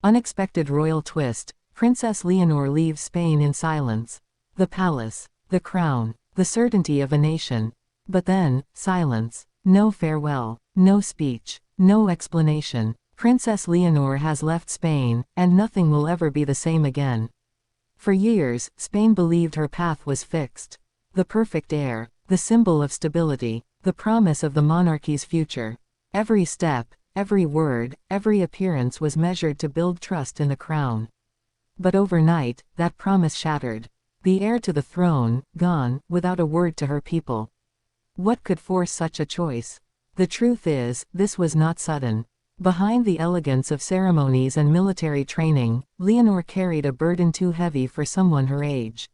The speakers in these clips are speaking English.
Unexpected royal twist. Princess Leonor leaves Spain in silence. The palace, the crown, the certainty of a nation. But then, silence. No farewell, no speech, no explanation. Princess Leonor has left Spain, and nothing will ever be the same again. For years, Spain believed her path was fixed. The perfect heir, the symbol of stability, the promise of the monarchy's future. Every step, every word, every appearance was measured to build trust in the crown. But overnight, that promise shattered. The heir to the throne, gone, without a word to her people. What could force such a choice? The truth is, this was not sudden. Behind the elegance of ceremonies and military training, Leonor carried a burden too heavy for someone her age.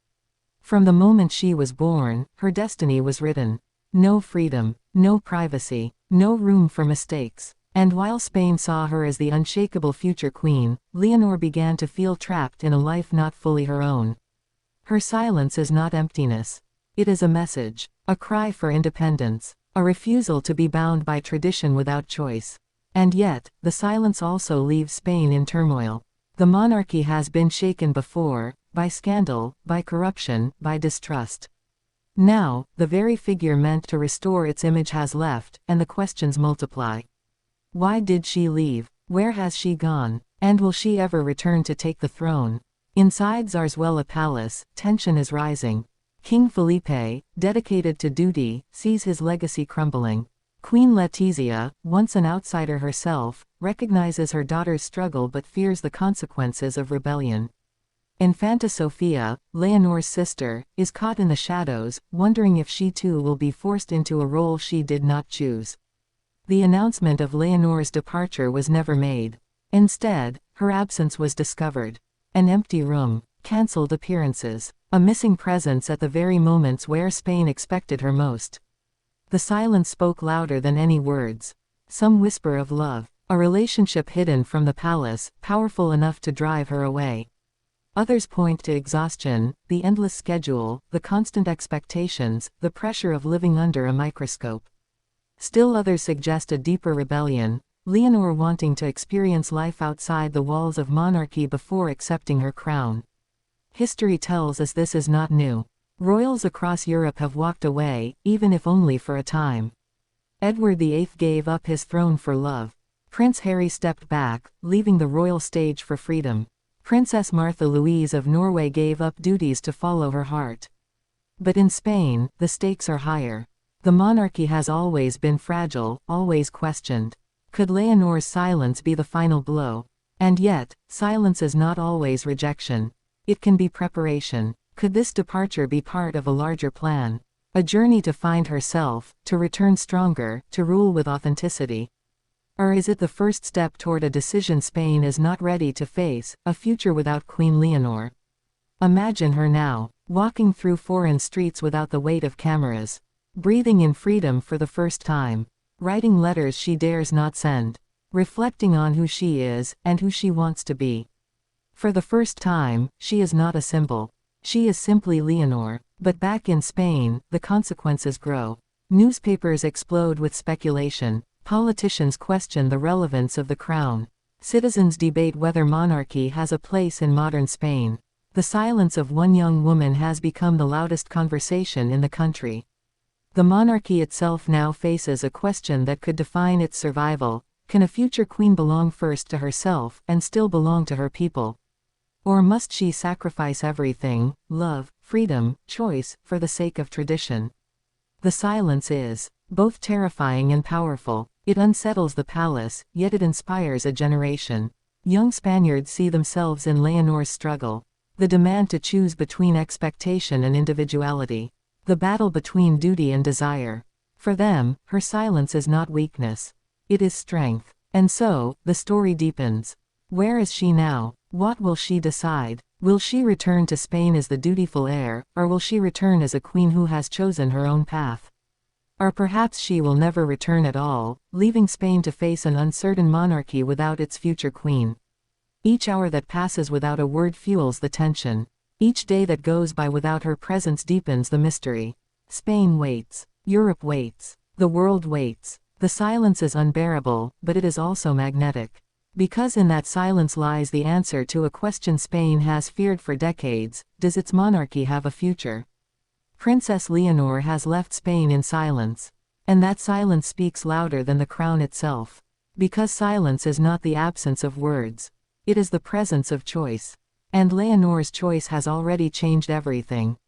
From the moment she was born, her destiny was written. No freedom, no privacy, no room for mistakes. And while Spain saw her as the unshakable future queen, Leonor began to feel trapped in a life not fully her own. Her silence is not emptiness. It is a message, a cry for independence, a refusal to be bound by tradition without choice. And yet, the silence also leaves Spain in turmoil. The monarchy has been shaken before, by scandal, by corruption, by distrust. Now, the very figure meant to restore its image has left, and the questions multiply. Why did she leave? Where has she gone? And will she ever return to take the throne? Inside Zarzuela Palace, tension is rising. King Felipe, dedicated to duty, sees his legacy crumbling. Queen Letizia, once an outsider herself, recognizes her daughter's struggle but fears the consequences of rebellion. Infanta Sofia, Leonor's sister, is caught in the shadows, wondering if she too will be forced into a role she did not choose. The announcement of Leonor's departure was never made. Instead, her absence was discovered. An empty room, cancelled appearances, a missing presence at the very moments where Spain expected her most. The silence spoke louder than any words. Some whisper of love, a relationship hidden from the palace, powerful enough to drive her away. Others point to exhaustion, the endless schedule, the constant expectations, the pressure of living under a microscope. Still others suggest a deeper rebellion, Leonor wanting to experience life outside the walls of monarchy before accepting her crown. History tells us this is not new. Royals across Europe have walked away, even if only for a time. Edward VIII gave up his throne for love. Prince Harry stepped back, leaving the royal stage for freedom. Princess Martha Louise of Norway gave up duties to follow her heart. But in Spain, the stakes are higher. The monarchy has always been fragile, always questioned. Could Leonor's silence be the final blow? And yet, silence is not always rejection. It can be preparation. Could this departure be part of a larger plan? A journey to find herself, to return stronger, to rule with authenticity? Or is it the first step toward a decision Spain is not ready to face, a future without Queen Leonor? Imagine her now, walking through foreign streets without the weight of cameras. Breathing in freedom for the first time. Writing letters she dares not send. Reflecting on who she is, and who she wants to be. For the first time, she is not a symbol. She is simply Leonor. But back in Spain, the consequences grow. Newspapers explode with speculation. Politicians question the relevance of the crown. Citizens debate whether monarchy has a place in modern Spain. The silence of one young woman has become the loudest conversation in the country. The monarchy itself now faces a question that could define its survival. Can a future queen belong first to herself, and still belong to her people? Or must she sacrifice everything, love, freedom, choice, for the sake of tradition? The silence is both terrifying and powerful. It unsettles the palace, yet it inspires a generation. Young Spaniards see themselves in Leonor's struggle. The demand to choose between expectation and individuality. The battle between duty and desire. For them, her silence is not weakness. It is strength. And so, the story deepens. Where is she now? What will she decide? Will she return to Spain as the dutiful heir, or will she return as a queen who has chosen her own path? Or perhaps she will never return at all, leaving Spain to face an uncertain monarchy without its future queen. Each hour that passes without a word fuels the tension. Each day that goes by without her presence deepens the mystery. Spain waits. Europe waits. The world waits. The silence is unbearable, but it is also magnetic. Because in that silence lies the answer to a question Spain has feared for decades: does its monarchy have a future? Princess Leonor has left Spain in silence. And that silence speaks louder than the crown itself. Because silence is not the absence of words. It is the presence of choice. And Leonor's choice has already changed everything.